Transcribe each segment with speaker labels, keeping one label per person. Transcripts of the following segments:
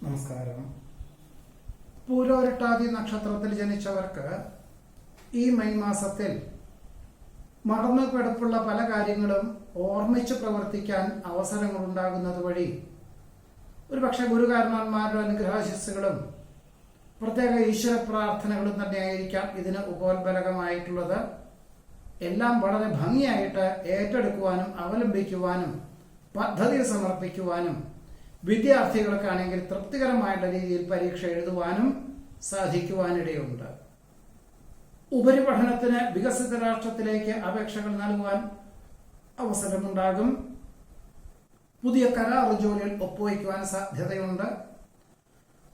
Speaker 1: നമസ്കാരം. പൂരോരട്ടാതി നക്ഷത്രത്തിൽ ജനിച്ചവർക്ക് ഈ മെയ് മാസത്തിൽ മറന്നു കിടപ്പുള്ള പല കാര്യങ്ങളും ഓർമ്മിച്ച് പ്രവർത്തിക്കാൻ അവസരങ്ങൾ ഉണ്ടാകുന്നത് വഴി ഒരുപക്ഷെ ഗുരുകാരണന്മാരുടെ അനുഗ്രഹാശിസ്സുകളും പ്രത്യേക ഈശ്വര പ്രാർത്ഥനകളും തന്നെയായിരിക്കാം ഇതിന് ഉപോത്ബലകമായിട്ടുള്ളത്. എല്ലാം വളരെ ഭംഗിയായിട്ട് ഏറ്റെടുക്കുവാനും അവലംബിക്കുവാനും പദ്ധതി സമർപ്പിക്കുവാനും വിദ്യാർത്ഥികൾക്കാണെങ്കിൽ തൃപ്തികരമായിട്ടുള്ള രീതിയിൽ പരീക്ഷ എഴുതുവാനും സാധിക്കുവാനിടയുണ്ട്. ഉപരിപഠനത്തിന് വികസിത രാഷ്ട്രത്തിലേക്ക് അപേക്ഷകൾ നൽകുവാൻ അവസരമുണ്ടാകും. പുതിയ കരാർ ജോലിയിൽ ഒപ്പുവയ്ക്കുവാൻ സാധ്യതയുണ്ട്.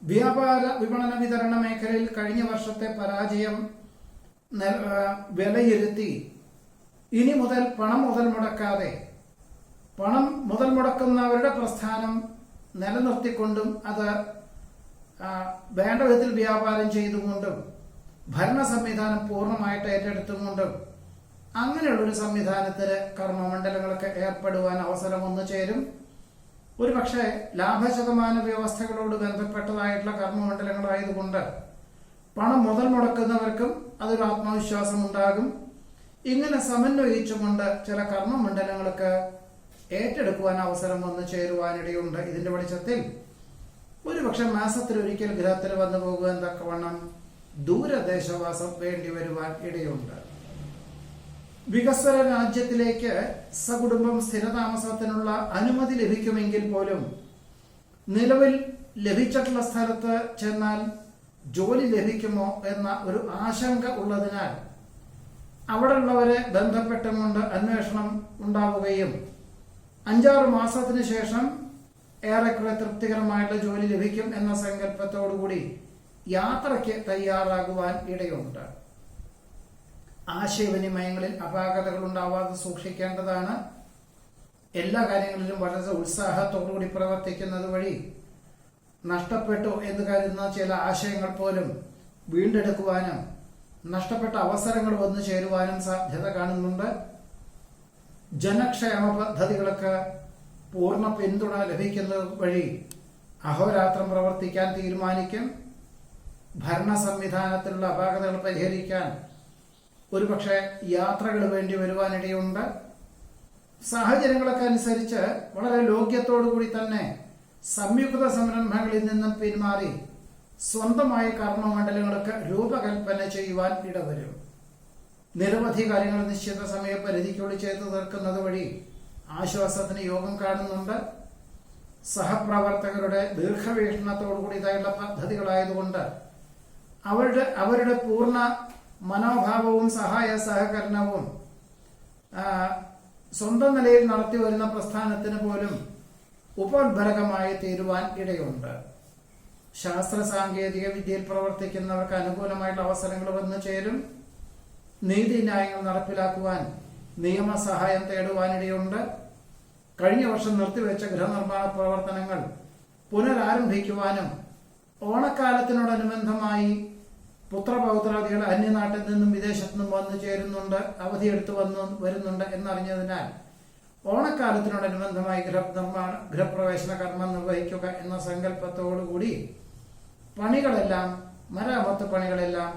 Speaker 1: വ്യാപാര വിപണന വിതരണ മേഖലയിൽ കഴിഞ്ഞ വർഷത്തെ പരാജയം വിലയിരുത്തി ഇനി മുതൽ പണം മുതൽ മുടക്കുന്നവരുടെ പ്രസ്ഥാനം നിലനിർത്തിക്കൊണ്ടും അത് വേണ്ട വിധത്തിൽ വ്യാപാരം ചെയ്തുകൊണ്ടും ഭരണ സംവിധാനം പൂർണ്ണമായിട്ട് ഏറ്റെടുത്തുകൊണ്ടും അങ്ങനെയുള്ളൊരു സംവിധാനത്തിന് കർമ്മമണ്ഡലങ്ങളൊക്കെ ഏർപ്പെടുവാൻ അവസരം വന്നു ചേരും. ഒരുപക്ഷെ ലാഭശതമാന വ്യവസ്ഥകളോട് ബന്ധപ്പെട്ടതായിട്ടുള്ള കർമ്മമണ്ഡലങ്ങളായതുകൊണ്ട് പണം മുതൽ മുടക്കുന്നവർക്കും അതൊരു ആത്മവിശ്വാസം ഉണ്ടാകും. ഇങ്ങനെ സമന്വയിച്ചുകൊണ്ട് ചില കർമ്മമണ്ഡലങ്ങൾക്ക് ഏറ്റെടുക്കുവാൻ അവസരം വന്നു ചേരുവാനിടയുണ്ട്. ഇതിന്റെ വെളിച്ചത്തിൽ ഒരുപക്ഷെ മാസത്തിലൊരിക്കൽ ഗ്രഹത്തിൽ വന്നു പോകുവാൻ തക്കവണ്ണം ദൂരദേശവാസം വേണ്ടി വരുവാൻ ഇടയുണ്ട്. വികസ്വര രാജ്യത്തിലേക്ക് സകുടുംബം സ്ഥിരതാമസത്തിനുള്ള അനുമതി ലഭിക്കുമെങ്കിൽ പോലും നിലവിൽ ലഭിച്ചിട്ടുള്ള സ്ഥലത്ത് ചെന്നാൽ ജോലി ലഭിക്കുമോ എന്ന ഒരു ആശങ്ക ഉള്ളതിനാൽ അവിടെയുള്ളവരെ ബന്ധപ്പെട്ടുകൊണ്ട് അന്വേഷണം ഉണ്ടാവുകയും 5-6 മാസത്തിന് ശേഷം ഏറെക്കുറെ തൃപ്തികരമായിട്ടുള്ള ജോലി ലഭിക്കും എന്ന സങ്കല്പത്തോടുകൂടി യാത്രയ്ക്ക് തയ്യാറാകുവാൻ ഇടയുണ്ട്. ആശയവിനിമയങ്ങളിൽ അപാകതകൾ ഉണ്ടാവാതെ സൂക്ഷിക്കേണ്ടതാണ്. എല്ലാ കാര്യങ്ങളിലും വളരെ ഉത്സാഹത്തോടുകൂടി പ്രവർത്തിക്കുന്നത് വഴി നഷ്ടപ്പെട്ടു എന്ന് കരുതുന്ന ചില ആശയങ്ങൾ പോലും വീണ്ടെടുക്കുവാനും നഷ്ടപ്പെട്ട അവസരങ്ങൾ വന്നു ചേരുവാനും സാധ്യത കാണുന്നുണ്ട്. ജനക്ഷേമ പദ്ധതികൾക്ക് പൂർണ്ണ പിന്തുണ ലഭിക്കുന്നത് വഴി അഹോരാത്രം പ്രവർത്തിക്കാൻ തീരുമാനിക്കും. ഭരണ സംവിധാനത്തിലുള്ള അപാകതകൾ പരിഹരിക്കാൻ ഒരുപക്ഷെ യാത്രകൾ വേണ്ടി വരുവാനിടയുണ്ട്. സാഹചര്യങ്ങളൊക്കെ അനുസരിച്ച് വളരെ ലോക്യത്തോടുകൂടി തന്നെ സംയുക്ത സംരംഭങ്ങളിൽ നിന്നും പിന്മാറി സ്വന്തമായ കർമ്മമണ്ഡലങ്ങൾക്ക് രൂപകൽപ്പന ചെയ്യുവാൻ ഇടവരും. നിരവധി കാര്യങ്ങൾ നിശ്ചിത സമയപരിധിക്കുള്ളിൽ ചെയ്തു തീർക്കുന്നത് വഴി ആശ്വാസത്തിന് യോഗം കാണുന്നുണ്ട്. സഹപ്രവർത്തകരുടെ ദീർഘവീക്ഷണത്തോടുകൂടിയതായുള്ള പദ്ധതികളായതുകൊണ്ട് അവരുടെ പൂർണ്ണ മനോഭാവവും സഹായ സഹകരണവും സ്വന്തം നിലയിൽ നടത്തി വരുന്ന പ്രസ്ഥാനത്തിന് പോലും ഉപോത്ബലകമായി തീരുവാൻ ഇടയുണ്ട്. ശാസ്ത്ര സാങ്കേതിക വിദ്യയിൽ പ്രവർത്തിക്കുന്നവർക്ക് അനുകൂലമായിട്ടുള്ള അവസരങ്ങൾ വന്നു ചേരും. നീതിന്യായങ്ങൾ നടപ്പിലാക്കുവാൻ നിയമസഹായം തേടുവാനിടയുണ്ട്. കഴിഞ്ഞ വർഷം നിർത്തിവെച്ച ഗൃഹനിർമ്മാണ പ്രവർത്തനങ്ങൾ പുനരാരംഭിക്കുവാനും ഓണക്കാലത്തിനോടനുബന്ധമായി പുത്രപൗത്രാദികൾ അന്യനാട്ടിൽ നിന്നും വിദേശത്തു നിന്നും വന്നു ചേരുന്നുണ്ട്, അവധിയെടുത്ത് വരുന്നുണ്ട് എന്നറിഞ്ഞതിനാൽ ഓണക്കാലത്തിനോടനുബന്ധമായി ഗൃഹപ്രവേശന കർമ്മം നിർവഹിക്കുക എന്ന സങ്കല്പത്തോടുകൂടി പണികളെല്ലാം മരാമത്ത് പണികളെല്ലാം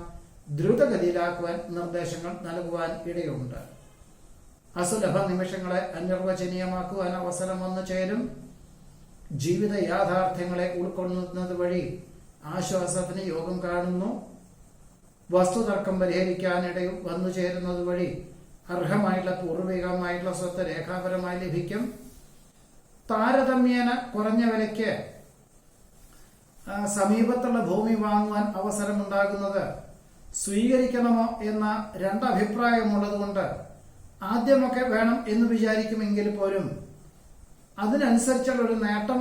Speaker 1: ദ്രുതഗതിയിലാക്കുവാൻ നിർദ്ദേശങ്ങൾ നൽകുവാൻ ഇടയുണ്ട്. അസുലഭ നിമിഷങ്ങളെ അനിർവചനീയമാക്കുവാൻ അവസരം വന്നു ചേരും. ജീവിത യാഥാർത്ഥ്യങ്ങളെ ഉൾക്കൊള്ളുന്നത് വഴി ആശ്വാസത്തിന് യോഗം കാണുന്നു. വസ്തുതർക്കം പരിഹരിക്കാനിട വന്നു ചേരുന്നത് വഴി അർഹമായിട്ടുള്ള പൂർവികമായിട്ടുള്ള സ്വത്ത് രേഖാപരമായി ലഭിക്കും. താരതമ്യേന കുറഞ്ഞ വിലയ്ക്ക് സമീപത്തുള്ള ഭൂമി വാങ്ങുവാൻ അവസരമുണ്ടാകുന്നത് സ്വീകരിക്കണമോ എന്ന രണ്ടഭിപ്രായമുള്ളത് കൊണ്ട് ആദ്യമൊക്കെ വേണം എന്ന് വിചാരിക്കുമെങ്കിൽ പോലും അതിനനുസരിച്ചുള്ള ഒരു നേട്ടം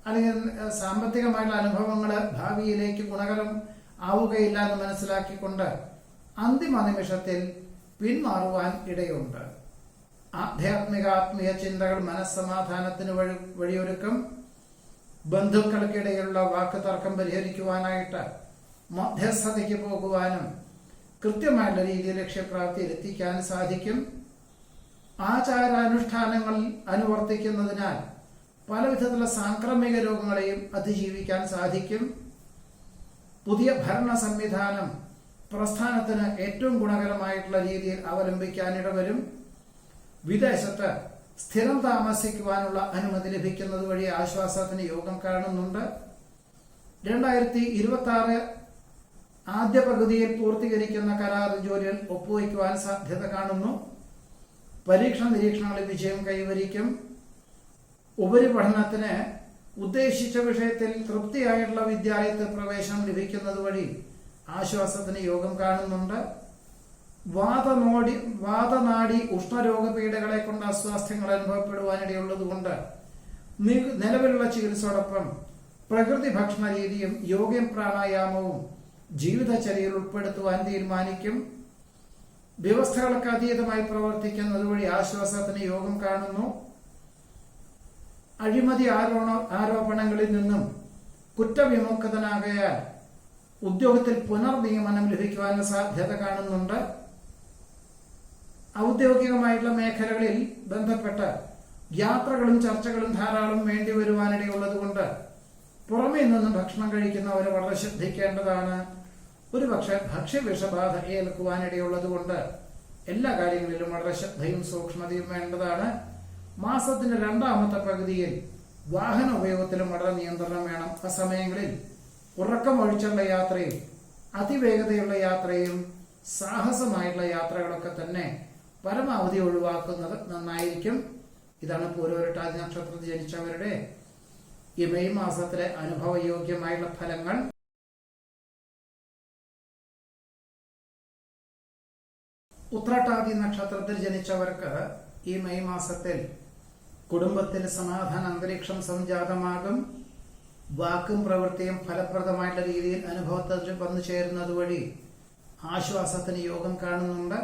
Speaker 1: അല്ലെങ്കിൽ സാമ്പത്തികമായിട്ടുള്ള അനുഭവങ്ങൾ ഭാവിയിലേക്ക് ഗുണകരം ആവുകയില്ല എന്ന് മനസ്സിലാക്കിക്കൊണ്ട് അന്തിമ നിമിഷത്തിൽ പിന്മാറുവാൻ ഇടയുണ്ട്. ആധ്യാത്മിക ചിന്തകൾ മനസ്സമാധാനത്തിന് വഴിയൊരുക്കും. ബന്ധുക്കൾക്കിടയിലുള്ള വാക്ക് തർക്കം പരിഹരിക്കുവാനായിട്ട് മധ്യസ്ഥതയ്ക്ക് പോകുവാനും കൃത്യമായിട്ടുള്ള രീതിയിൽ ലക്ഷ്യപ്രാപ്തിയിൽ എത്തിക്കാൻ സാധിക്കും. ആചാരാനുഷ്ഠാനങ്ങൾ അനുവർത്തിക്കുന്നതിനാൽ പല വിധത്തിലുള്ള സാംക്രമിക രോഗങ്ങളെയും അതിജീവിക്കാൻ സാധിക്കും. പുതിയ ഭരണ സംവിധാനം പ്രസ്ഥാനത്തിന് ഏറ്റവും ഗുണകരമായിട്ടുള്ള രീതിയിൽ അവലംബിക്കാനിടവരും. വിദേശത്ത് സ്ഥിരം താമസിക്കുവാനുള്ള അനുമതി ലഭിക്കുന്നത് വഴി ആശ്വാസത്തിന് യോഗം കാണുന്നുണ്ട്. 2026 ആദ്യ പകുതിയിൽ പൂർത്തീകരിക്കുന്ന കരാർ ജോലിയിൽ ഒപ്പുവയ്ക്കുവാൻ സാധ്യത കാണുന്നു. പരീക്ഷണ നിരീക്ഷണങ്ങളിൽ വിജയം കൈവരിക്കും. ഉപരിപഠനത്തിന് ഉദ്ദേശിച്ച വിഷയത്തിൽ തൃപ്തിയായിട്ടുള്ള വിദ്യാലയത്തിൽ പ്രവേശനം ലഭിക്കുന്നത് വഴി ആശ്വാസത്തിന് യോഗം കാണുന്നുണ്ട്. വാതനാഡി ഉഷ്ണരോഗപീഠകളെ കൊണ്ട് അസ്വാസ്ഥ്യങ്ങൾ അനുഭവപ്പെടുവാനിടയുള്ളതുകൊണ്ട് നിലവിലുള്ള ചികിത്സയോടൊപ്പം പ്രകൃതി ഭക്ഷണ രീതിയും യോഗയും പ്രാണായാമവും ജീവിതചര്യയിൽ ഉൾപ്പെടുത്തുവാൻ തീരുമാനിക്കും. വ്യവസ്ഥകൾക്ക് അതീതമായി പ്രവർത്തിക്കുന്നത് വഴി ആശ്വാസത്തിന് യോഗം കാണുന്നു. അഴിമതി ആരോപണങ്ങളിൽ നിന്നും കുറ്റവിമുക്തനാകയാൽ ഉദ്യോഗത്തിൽ പുനർനിയമനം ലഭിക്കുവാനുള്ള സാധ്യത കാണുന്നുണ്ട്. ഔദ്യോഗികമായിട്ടുള്ള മേഖലകളിൽ ബന്ധപ്പെട്ട് യാത്രകളും ചർച്ചകളും ധാരാളം വേണ്ടി വരുവാനിടയുള്ളതുകൊണ്ട് പുറമേ നിന്നും ഭക്ഷണം കഴിക്കുന്നവരെ വളരെ ശ്രദ്ധിക്കേണ്ടതാണ്. ഒരുപക്ഷെ ഭക്ഷ്യവിഷബാധ ഏൽക്കുവാനിടയുള്ളതുകൊണ്ട് എല്ലാ കാര്യങ്ങളിലും വളരെ ശ്രദ്ധയും സൂക്ഷ്മതയും വേണ്ടതാണ്. മാസത്തിന്റെ രണ്ടാമത്തെ പകുതിയിൽ വാഹന ഉപയോഗത്തിലും വളരെ നിയന്ത്രണം വേണം. ആ സമയങ്ങളിൽ ഉറക്കമൊഴിച്ചുള്ള യാത്രയും അതിവേഗതയുള്ള യാത്രയും സാഹസമായിട്ടുള്ള യാത്രകളൊക്കെ തന്നെ പരമാവധി ഒഴിവാക്കുന്നത് നന്നായിരിക്കും. ഇതാണ് പൂരോരുട്ടാതി നക്ഷത്രത്തിൽ ജനിച്ചവരുടെ ഈ മെയ് മാസത്തിലെ അനുഭവയോഗ്യമായുള്ള ഫലങ്ങൾ. ഉത്രട്ടാതി നക്ഷത്രത്തിൽ ജനിച്ചവർക്ക് ഈ മെയ് മാസത്തിൽ കുടുംബത്തിൽ സമാധാന അന്തരീക്ഷം സംജാതമാകും. വാക്കും പ്രവൃത്തിയും ഫലപ്രദമായിട്ടുള്ള രീതിയിൽ അനുഭവത്തിൽ വന്നു ചേരുന്നത് വഴി ആശ്വാസത്തിന് യോഗം കാണുന്നുണ്ട്.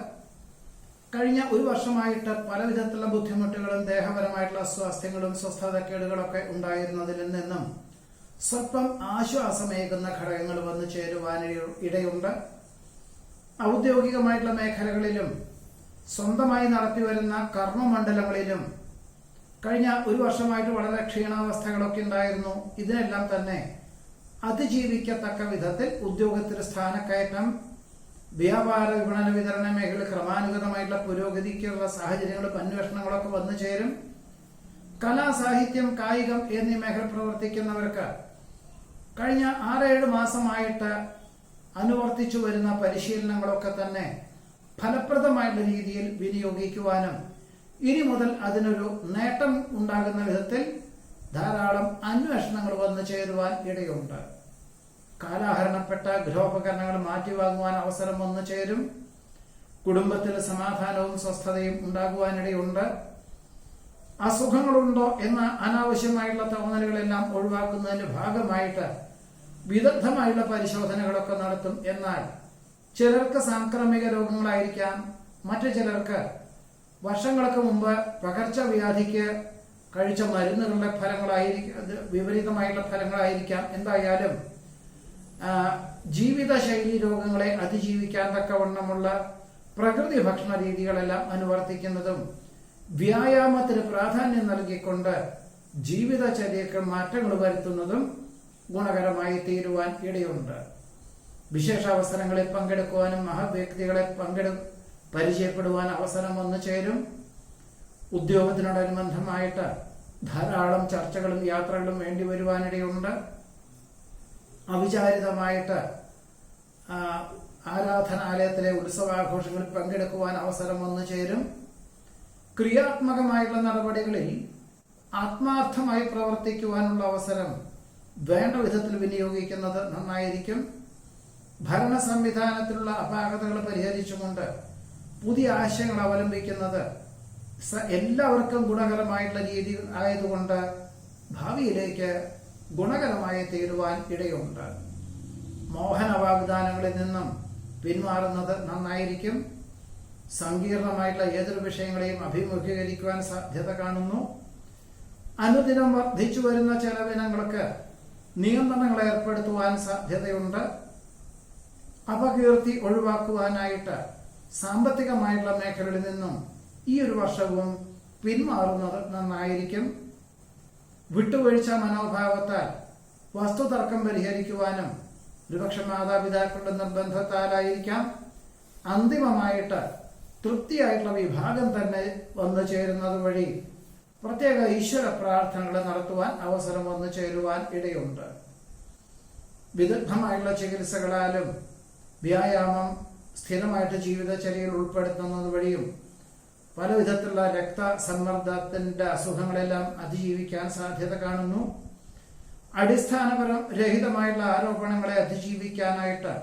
Speaker 1: കഴിഞ്ഞ ഒരു വർഷമായിട്ട് പല വിധത്തിലുള്ള ബുദ്ധിമുട്ടുകളും ദേഹപരമായിട്ടുള്ള അസ്വാസ്ഥ്യങ്ങളും സ്വസ്ഥതക്കേടുകളൊക്കെ ഉണ്ടായിരുന്നതിൽ നിന്നും സ്വല്പം ആശ്വാസമേകുന്ന ഘടകങ്ങൾ വന്നു ചേരുവാൻ ഇടയുണ്ട്. ഔദ്യോഗികമായിട്ടുള്ള മേഖലകളിലും സ്വന്തമായി നടത്തിവരുന്ന കർമ്മമണ്ഡലങ്ങളിലും കഴിഞ്ഞ ഒരു വർഷമായിട്ട് വളരെ ക്ഷീണാവസ്ഥകളൊക്കെ ഉണ്ടായിരുന്നു. ഇതിനെല്ലാം തന്നെ അതിജീവിക്കത്തക്ക വിധത്തിൽ ഉദ്യോഗത്തിൽ സ്ഥാനക്കയറ്റം, വ്യാപാര വിപണന വിതരണ മേഖല ക്രമാനുഗതമായിട്ടുള്ള പുരോഗതിക്കുള്ള സാഹചര്യങ്ങളും അന്വേഷണങ്ങളൊക്കെ വന്നു ചേരും. കലാ, സാഹിത്യം, കായികം എന്നീ മേഖല പ്രവർത്തിക്കുന്നവർക്ക് കഴിഞ്ഞ 6-7 മാസമായിട്ട് അനുവർത്തിച്ചു വരുന്ന പരിശീലനങ്ങളൊക്കെ തന്നെ ഫലപ്രദമായിട്ടുള്ള രീതിയിൽ വിനിയോഗിക്കുവാനും ഇനി മുതൽ അതിനൊരു നേട്ടം ഉണ്ടാകുന്ന വിധത്തിൽ ധാരാളം അന്വേഷണങ്ങൾ വന്നു ചേരുവാൻ ഇടയുണ്ട്. കാലാഹരണപ്പെട്ട ഗൃഹോപകരണങ്ങൾ മാറ്റിവാങ്ങുവാൻ അവസരം വന്നു ചേരും. കുടുംബത്തിൽ സമാധാനവും സ്വസ്ഥതയും ഉണ്ടാകുവാനിടയുണ്ട്. അസുഖങ്ങളുണ്ടോ എന്ന അനാവശ്യമായിട്ടുള്ള തോന്നലുകളെല്ലാം ഒഴിവാക്കുന്നതിന്റെ ഭാഗമായിട്ട് വിദഗ്ധമായുള്ള പരിശോധനകളൊക്കെ നടത്തും. എന്നാൽ ചിലർക്ക് സാംക്രമിക രോഗങ്ങളായിരിക്കാം, മറ്റു ചിലർക്ക് വർഷങ്ങൾക്ക് മുമ്പ് പകർച്ചവ്യാധിക്ക് കഴിച്ച മരുന്നുകളുടെ ഫലങ്ങളായിരിക്കും, വിപരീതമായിട്ടുള്ള ഫലങ്ങളായിരിക്കാം. എന്തായാലും ജീവിതശൈലി രോഗങ്ങളെ അതിജീവിക്കാൻ തക്കവണ്ണമുള്ള പ്രകൃതി ഭക്ഷണ രീതികളെല്ലാം അനുവർത്തിക്കുന്നതും വ്യായാമത്തിന് പ്രാധാന്യം നൽകിക്കൊണ്ട് ജീവിതചര്യക്ക് മാറ്റങ്ങൾ വരുത്തുന്നതും ഗുണകരമായി തീരുവാൻ ഇടയുണ്ട്. വിശേഷാവസരങ്ങളിൽ പങ്കെടുക്കുവാനും മഹത് വ്യക്തികളെ പരിചയപ്പെടുവാൻ അവസരം വന്നു ചേരും. ഉദ്യോഗത്തിനോടനുബന്ധമായിട്ട് ധാരാളം ചർച്ചകളും യാത്രകളും വേണ്ടി വരുവാനിടയുണ്ട്. അവിചാരിതമായിട്ട് ആരാധനാലയത്തിലെ ഉത്സവാഘോഷങ്ങളിൽ പങ്കെടുക്കുവാൻ അവസരം വന്നു ചേരും. ക്രിയാത്മകമായിട്ടുള്ള നടപടികളിൽ ആത്മാർത്ഥമായി പ്രവർത്തിക്കുവാനുള്ള അവസരം വേണ്ട വിധത്തിൽ വിനിയോഗിക്കുന്നത് നന്നായിരിക്കും. ഭരണ സംവിധാനത്തിലുള്ള അപാകതകൾ പരിഹരിച്ചുകൊണ്ട് പുതിയ ആശയങ്ങൾ അവലംബിക്കുന്നത് എല്ലാവർക്കും ഗുണകരമായിട്ടുള്ള രീതി ആയതുകൊണ്ട് ഭാവിയിലേക്ക് ഗുണകരമായി തീരുവാൻ ഇടയുണ്ട്. മോഹന വാഗ്ദാനങ്ങളിൽ നിന്നും പിന്മാറുന്നത് നന്നായിരിക്കും. സങ്കീർണമായിട്ടുള്ള ഏതൊരു വിഷയങ്ങളെയും അഭിമുഖീകരിക്കുവാൻ സാധ്യത കാണുന്നു. അനുദിനം വർദ്ധിച്ചു വരുന്ന ചെലവിനങ്ങൾക്ക് നിയന്ത്രണങ്ങൾ ഏർപ്പെടുത്തുവാൻ സാധ്യതയുണ്ട്. അപകീർത്തി ഒഴിവാക്കുവാനായിട്ട് സാമ്പത്തികമായിട്ടുള്ള മേഖലകളിൽ നിന്നും ഈ ഒരു വർഷവും പിന്മാറുന്നത് നന്നായിരിക്കും. വിട്ടുവീഴ്ച മനോഭാവത്താൽ വസ്തുതർക്കം പരിഹരിക്കുവാനും ഒരുപക്ഷെ മാതാപിതാക്കളുടെ നിർബന്ധത്താലായിരിക്കാം അന്തിമമായിട്ട് തൃപ്തിയായിട്ടുള്ള വിഭാഗം തന്നെ വന്നു ചേരുന്നത് വഴി പ്രത്യേക ഈശ്വര പ്രാർത്ഥനകൾ നടത്തുവാൻ അവസരം വന്നു ചേരുവാൻ ഇടയുണ്ട്. വിദഗ്ധമായുള്ള ചികിത്സകളാലും വ്യായാമം സ്ഥിരമായിട്ട് ജീവിതചര്യയിൽ ഉൾപ്പെടുത്തുന്നത് വഴിയും പല വിധത്തിലുള്ള രക്തസമ്മർദ്ദത്തിന്റെ അസുഖങ്ങളെല്ലാം അതിജീവിക്കാൻ സാധ്യത കാണുന്നു. അടിസ്ഥാനപരം രഹിതമായിട്ടുള്ള ആരോപണങ്ങളെ അതിജീവിക്കാനായിട്ട്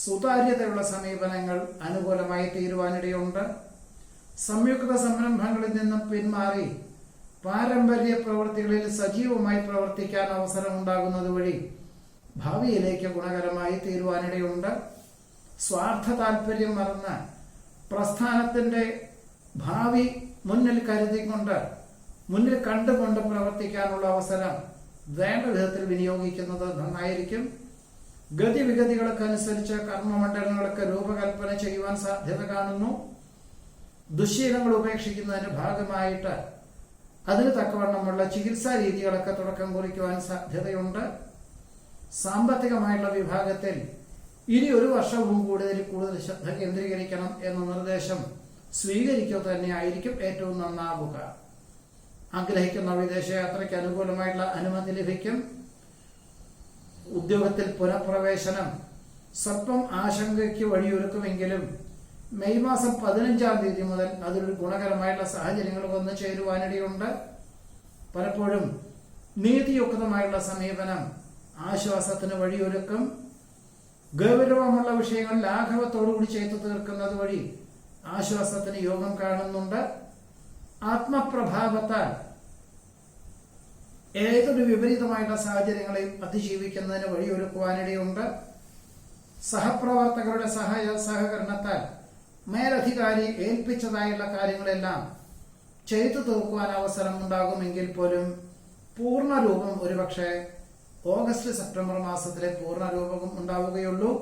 Speaker 1: സുതാര്യതയുള്ള സമീപനങ്ങൾ അനുകൂലമായി തീരുവാനിടയുണ്ട്. സംയുക്ത സംരംഭങ്ങളിൽ നിന്നും പിന്മാറി പാരമ്പര്യ പ്രവൃത്തികളിൽ സജീവമായി പ്രവർത്തിക്കാൻ അവസരം ഉണ്ടാകുന്നത് വഴി ഭാവിയിലേക്ക് ഗുണകരമായി തീരുവാനിടയുണ്ട്. സ്വാർത്ഥ താല്പര്യം മറന്ന് പ്രസ്ഥാനത്തിന്റെ ഭാവി മുന്നിൽ കരുതിക്കൊണ്ട് മുന്നിൽ കണ്ടുകൊണ്ട് പ്രവർത്തിക്കാനുള്ള അവസരം വേണ്ട വിധത്തിൽ വിനിയോഗിക്കുന്നത് നന്നായിരിക്കും. ഗതിവിഗതികൾക്കനുസരിച്ച് കർമ്മമണ്ഡലങ്ങൾക്ക് രൂപകൽപ്പന ചെയ്യുവാൻ സാധ്യത കാണുന്നു. ദുശ്ശീലങ്ങൾ ഉപേക്ഷിക്കുന്നതിന്റെ ഭാഗമായിട്ട് അതിന് തക്കവണ്ണമുള്ള ചികിത്സാ രീതികളൊക്കെ തുടക്കം കുറിക്കുവാൻ സാധ്യതയുണ്ട്. സാമ്പത്തികമായുള്ള വിഭാഗത്തിൽ ഇനി ഒരു വർഷവും കൂടുതൽ ശ്രദ്ധ കേന്ദ്രീകരിക്കണം എന്ന നിർദ്ദേശം സ്വീകരിക്കുക തന്നെയായിരിക്കും ഏറ്റവും നന്നാവുക. ആഗ്രഹിക്കുന്ന വിദേശയാത്രയ്ക്ക് അനുകൂലമായിട്ടുള്ള അനുമതി ലഭിക്കും. ഉദ്യോഗത്തിൽ പുനഃപ്രവേശനം സ്വല്പം ആശങ്കയ്ക്ക് വഴിയൊരുക്കുമെങ്കിലും മെയ് മാസം 15-ാം തീയതി മുതൽ അതിലൊരു ഗുണകരമായിട്ടുള്ള സാഹചര്യങ്ങൾ വന്നു ചേരുവാനിടയുണ്ട്. പലപ്പോഴും നീതിയുക്തമായുള്ള സമീപനം ആശ്വാസത്തിന് വഴിയൊരുക്കും. ഗൗരവമുള്ള വിഷയങ്ങൾ ലാഘവത്തോടുകൂടി ചെയ്തു തീർക്കുന്നത് വഴി ആശ്വാസത്തിന് യോഗം കാണുന്നുണ്ട്. ആത്മപ്രഭാവത്താൽ ഏതൊരു വിപരീതമായിട്ടുള്ള സാഹചര്യങ്ങളെയും അതിജീവിക്കുന്നതിന് വഴിയൊരുക്കുവാനിടയുണ്ട്. സഹപ്രവർത്തകരുടെ സഹകരണത്താൽ മേലധികാരി ഏൽപ്പിച്ചതായുള്ള കാര്യങ്ങളെല്ലാം ചെയ്തു തീർക്കുവാൻ അവസരം ഉണ്ടാകുമെങ്കിൽ പോലും പൂർണ്ണരൂപം ഒരുപക്ഷെ ഓഗസ്റ്റ് സെപ്റ്റംബർ മാസത്തിലെ പൂർണ്ണരൂപം ഉണ്ടാവുകയുള്ളൂ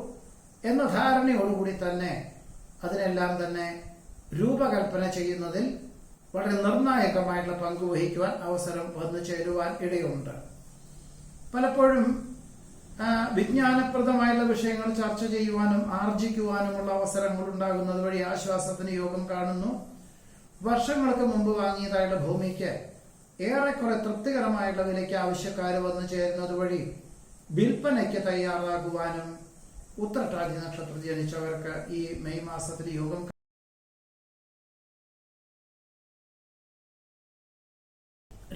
Speaker 1: എന്ന ധാരണയോടുകൂടി തന്നെ അതിനെല്ലാം തന്നെ രൂപകൽപ്പന ചെയ്യുന്നതിൽ വളരെ നിർണായകമായിട്ടുള്ള പങ്കുവഹിക്കുവാൻ അവസരം വന്നു ചേരുവാൻ ഇടയുണ്ട്. പലപ്പോഴും വിജ്ഞാനപ്രദമായുള്ള വിഷയങ്ങൾ ചർച്ച ചെയ്യുവാനും ആർജിക്കുവാനുമുള്ള അവസരങ്ങൾ ഉണ്ടാകുന്നത് വഴി ആശ്വാസത്തിന് യോഗം കാണുന്നു. വർഷങ്ങൾക്ക് മുമ്പ് വാങ്ങിയതായുള്ള ഭൂമിക്ക് ഏറെക്കുറെ തൃപ്തികരമായുള്ള വിലയ്ക്ക് ആവശ്യക്കാർ വന്നു ചേരുന്നത് വഴി വിൽപ്പനയ്ക്ക് തയ്യാറാകുവാനും ഉത്രട്ടാതി നക്ഷത്രത്തിൽ ജനിച്ചവർക്ക് ഈ മെയ് മാസത്തിൽ യോഗം.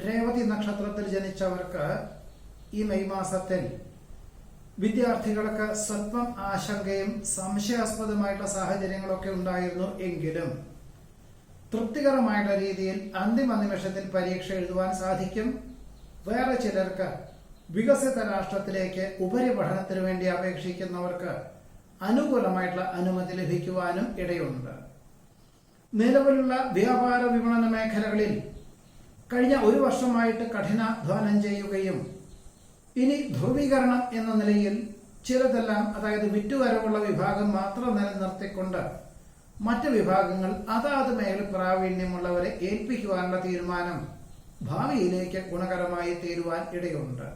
Speaker 1: രേവതി നക്ഷത്രത്തിൽ ജനിച്ചവർക്ക് ഈ മെയ് മാസത്തിൽ വിദ്യാർത്ഥികൾക്ക് സ്വല്പം ആശങ്കയും സംശയാസ്പദമായിട്ടുള്ള സാഹചര്യങ്ങളൊക്കെ ഉണ്ടായിരുന്നു എങ്കിലും തൃപ്തികരമായിട്ടുള്ള രീതിയിൽ അന്തിമ നിമിഷത്തിൽ പരീക്ഷ എഴുതുവാൻ സാധിക്കും. വേറെ ചിലർക്ക് വികസിത രാഷ്ട്രത്തിലേക്ക് ഉപരിപഠനത്തിന് വേണ്ടി അപേക്ഷിക്കുന്നവർക്ക് അനുകൂലമായിട്ടുള്ള അനുമതി ലഭിക്കുവാനും ഇടയുണ്ട്. നിലവിലുള്ള വ്യാപാര വിപണന മേഖലകളിൽ കഴിഞ്ഞ ഒരു വർഷമായിട്ട് കഠിനാധ്വാനം ചെയ്യുകയും ഇനി ധ്രുവീകരണം എന്ന നിലയിൽ ചിലതെല്ലാം, അതായത് വിറ്റുവരവുള്ള വിഭാഗം മാത്രം നിലനിർത്തിക്കൊണ്ട് മറ്റ് വിഭാഗങ്ങൾ അതാത് മേഖല പ്രാവീണ്യമുള്ളവരെ ഏൽപ്പിക്കുവാനുള്ള തീരുമാനം ഭാവിയിലേക്ക് ഗുണകരമായി തീരുവാൻ ഇടയുണ്ട്.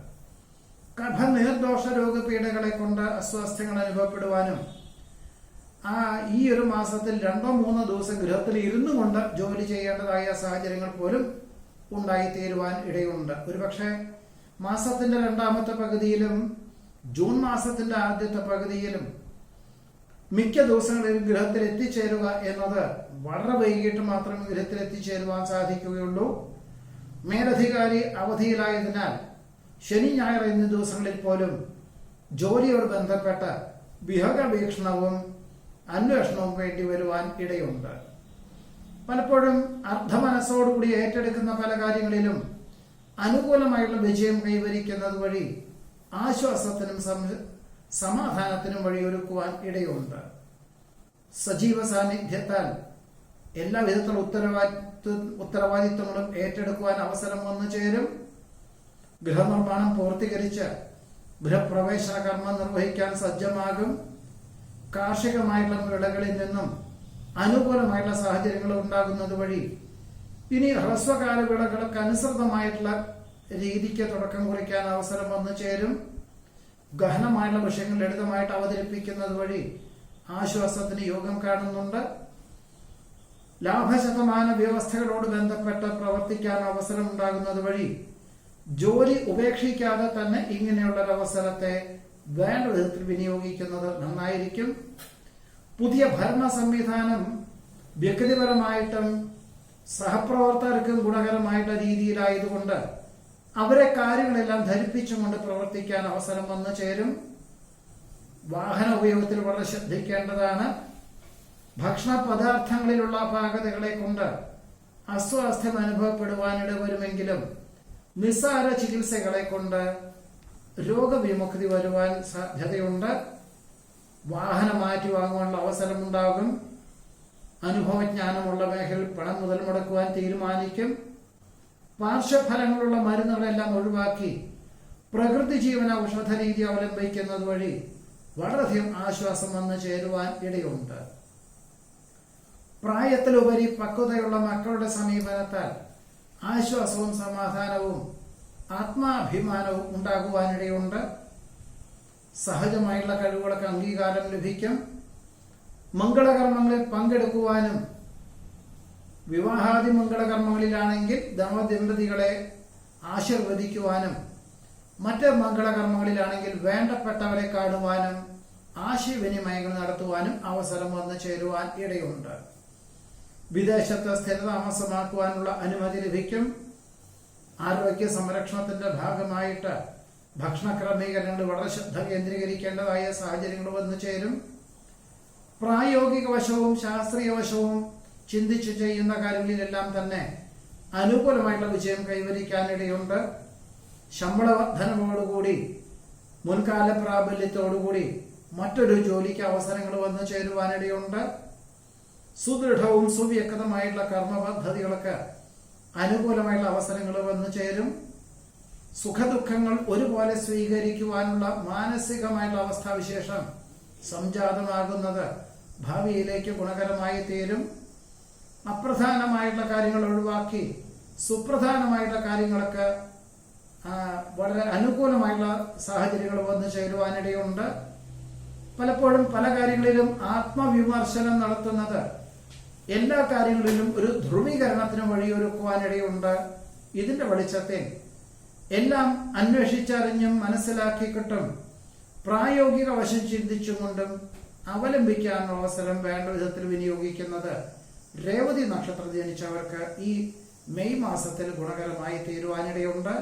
Speaker 1: കഫ നീർദോഷ രോഗപീഠകളെ കൊണ്ട് അസ്വാസ്ഥ്യങ്ങൾ അനുഭവപ്പെടുവാനും ഈ ഒരു മാസത്തിൽ 2-3 ദിവസം ഗൃഹത്തിൽ ഇരുന്നു കൊണ്ട് ജോലി ചെയ്യേണ്ടതായ സാഹചര്യങ്ങൾ പോലും ഉണ്ടായിത്തീരുവാൻ ഇടയുണ്ട്. ഒരുപക്ഷെ മാസത്തിന്റെ 2ാമത്തെ പകുതിയിലും ജൂൺ മാസത്തിന്റെ ആദ്യത്തെ പകുതിയിലും മിക്ക ദിവസങ്ങളിലും ഗൃഹത്തിൽ എത്തിച്ചേരുക എന്നത് വളരെ വൈകിട്ട് മാത്രമേ ഗൃഹത്തിൽ എത്തിച്ചേരുവാൻ സാധിക്കുകയുള്ളൂ. മേലധികാരി അവധിയിലായതിനാൽ ശനി ഞായർ എന്നീ ദിവസങ്ങളിൽ പോലും ജോലിയോട് ബന്ധപ്പെട്ട വിഹക വീക്ഷണവും അന്വേഷണവും വേണ്ടി വരുവാൻ ഇടയുണ്ട്. പലപ്പോഴും അർദ്ധമനസ്സോടുകൂടി ഏറ്റെടുക്കുന്ന പല കാര്യങ്ങളിലും അനുകൂലമായുള്ള വിജയം കൈവരിക്കുന്നത് വഴി ആശ്വാസത്തിനും സമാധാനത്തിനും വഴിയൊരുക്കുവാൻ ഇടയുണ്ട്. സജീവ സാന്നിധ്യത്താൽ എല്ലാ വിധത്തിലുള്ള ഉത്തരവാദിത്വങ്ങളും ഏറ്റെടുക്കുവാൻ അവസരം വന്നു ചേരും. ഗൃഹനിർമ്മാണം പൂർത്തീകരിച്ച് ഗൃഹപ്രവേശന കർമ്മം നിർവഹിക്കാൻ സജ്ജമാകും. കാർഷികമായിട്ടുള്ള വിളകളിൽ നിന്നും അനുകൂലമായിട്ടുള്ള സാഹചര്യങ്ങൾ ഉണ്ടാകുന്നത് വഴി ഇനി ഹ്രസ്വകാല വിളകൾക്ക് അനുസൃതമായിട്ടുള്ള രീതിക്ക് തുടക്കം കുറിക്കാൻ അവസരം വന്നു ചേരും. ഗഹനമായുള്ള വിഷയങ്ങൾ ലളിതമായിട്ട് അവതരിപ്പിക്കുന്നത് വഴി ആശ്വാസത്തിന് യോഗം കാണുന്നുണ്ട്. ലാഭശതമാന വ്യവസ്ഥകളോട് ബന്ധപ്പെട്ട് പ്രവർത്തിക്കാൻ അവസരം ഉണ്ടാകുന്നത് വഴി ജോലി ഉപേക്ഷിക്കാതെ തന്നെ ഇങ്ങനെയുള്ള ഒരു അവസരത്തെ വേണ്ട വിധത്തിൽ വിനിയോഗിക്കുന്നത് നന്നായിരിക്കും. പുതിയ ഭരണ സംവിധാനം വ്യക്തിപരമായിട്ടും സഹപ്രവർത്തകർക്കും ഗുണകരമായിട്ടുള്ള രീതിയിലായതുകൊണ്ട് അവരെ കാര്യങ്ങളെല്ലാം ധരിപ്പിച്ചുകൊണ്ട് പ്രവർത്തിക്കാൻ അവസരം വന്നു ചേരും. വാഹന ഉപയോഗത്തിൽ വളരെ ശ്രദ്ധിക്കേണ്ടതാണ്. ഭക്ഷണ പദാർത്ഥങ്ങളിലുള്ള അപാകതകളെ കൊണ്ട് അസ്വാസ്ഥ്യം അനുഭവപ്പെടുവാനിട വരുമെങ്കിലും നിസ്സാര ചികിത്സകളെ കൊണ്ട് രോഗവിമുക്തി വരുവാൻ സാധ്യതയുണ്ട്. വാഹനം മാറ്റി വാങ്ങുവാനുള്ള അവസരമുണ്ടാകും. അനുഭവജ്ഞാനമുള്ള മേഖലയിൽ പണം മുതൽ മുടക്കുവാൻ തീരുമാനിക്കും. പാർശ്വഫലങ്ങളുള്ള മരുന്നുകളെല്ലാം ഒഴിവാക്കി പ്രകൃതി ജീവന ഔഷധ രീതി അവലംബിക്കുന്നത് വഴി വളരെയധികം ആശ്വാസം വന്നു ചേരുവാൻ ഇടയുണ്ട്. പ്രായത്തിലുപരി പക്വതയുള്ള മക്കളുടെ സമീപനത്താൽ ആശ്വാസവും സമാധാനവും ആത്മാഭിമാനവും ഉണ്ടാകുവാനിടയുണ്ട്. സഹജമായുള്ള കഴിവുകൾക്ക് അംഗീകാരം ലഭിക്കും. മംഗളകർമ്മങ്ങളിൽ പങ്കെടുക്കുവാനും വിവാഹാദി മംഗളകർമ്മങ്ങളിലാണെങ്കിൽ ദമ്പതികളെ ആശീർവദിക്കുവാനും മറ്റ് മംഗളകർമ്മങ്ങളിലാണെങ്കിൽ വേണ്ടപ്പെട്ടവരെ കാണുവാനും ആശയവിനിമയങ്ങൾ നടത്തുവാനും അവസരം വന്നു ചേരുവാൻ ഇടയുണ്ട്. വിദേശത്ത് സ്ഥിരതാമസമാക്കുവാനുള്ള അനുമതി ലഭിക്കും. ആരോഗ്യ സംരക്ഷണത്തിന്റെ ഭാഗമായിട്ട് ഭക്ഷണ ക്രമീകരണങ്ങൾ വളരെ ശ്രദ്ധ കേന്ദ്രീകരിക്കേണ്ടതായ സാഹചര്യങ്ങൾ വന്നു ചേരും. പ്രായോഗിക വശവും ശാസ്ത്രീയ വശവും ചിന്തിച്ച് ചെയ്യുന്ന കാര്യങ്ങളിലെല്ലാം തന്നെ അനുകൂലമായിട്ടുള്ള വിജയം കൈവരിക്കാനിടയുണ്ട്. ശമ്പള വർധനവോടുകൂടി മുൻകാല പ്രാബല്യത്തോടുകൂടി മറ്റൊരു ജോലിക്ക് അവസരങ്ങൾ വന്നു ചേരുവാനിടയുണ്ട്. സുദൃഢവും സുവ്യക്തമായിട്ടുള്ള കർമ്മ പദ്ധതികൾക്ക് അനുകൂലമായിട്ടുള്ള അവസരങ്ങൾ വന്നു ചേരും. സുഖദുഃഖങ്ങൾ ഒരുപോലെ സ്വീകരിക്കുവാനുള്ള മാനസികമായിട്ടുള്ള അവസ്ഥാവിശേഷം സംജാതമാകുന്നത് ഭാവിയിലേക്ക് ഗുണകരമായി തീരും. അപ്രധാനമായിട്ടുള്ള കാര്യങ്ങൾ ഒഴിവാക്കി സുപ്രധാനമായിട്ടുള്ള കാര്യങ്ങൾക്ക് വളരെ അനുകൂലമായിട്ടുള്ള സാഹചര്യങ്ങൾ വന്നു ചേരുവാനിടയുണ്ട്. പലപ്പോഴും പല കാര്യങ്ങളിലും ആത്മവിമർശനം നടത്തുന്നത് എല്ലാ കാര്യങ്ങളിലും ഒരു ധ്രുവീകരണത്തിന് വഴിയൊരുക്കുവാനിടയുണ്ട്. ഇതിന്റെ വെളിച്ചത്തിൽ എല്ലാം അന്വേഷിച്ചറിഞ്ഞും മനസ്സിലാക്കി കിട്ടും പ്രായോഗിക വശം ചിന്തിച്ചുകൊണ്ടും അവലംബിക്കാനുള്ള അവസരം വേണ്ട വിധത്തിൽ വിനിയോഗിക്കുന്നത് രേവതി നക്ഷത്രം ജനിച്ചവർക്ക് ഈ മെയ് മാസത്തിൽ ഗുണകരമായി തീരുവാനിടയുണ്ട്.